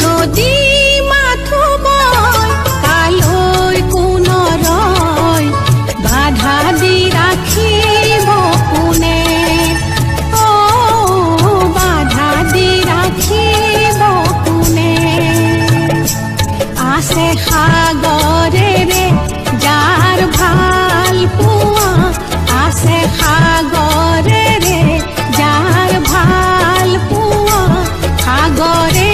নদী মাথো বয় কালৈ কোন ৰয় বাধা দি ৰাখিব কোনে বাধা দি ৰাখিব কোনে আছে সাগৰেৰে যাৰ ভাল পোৱা আছে সাগৰেৰে যাৰ ভাল পোৱা সাগৰে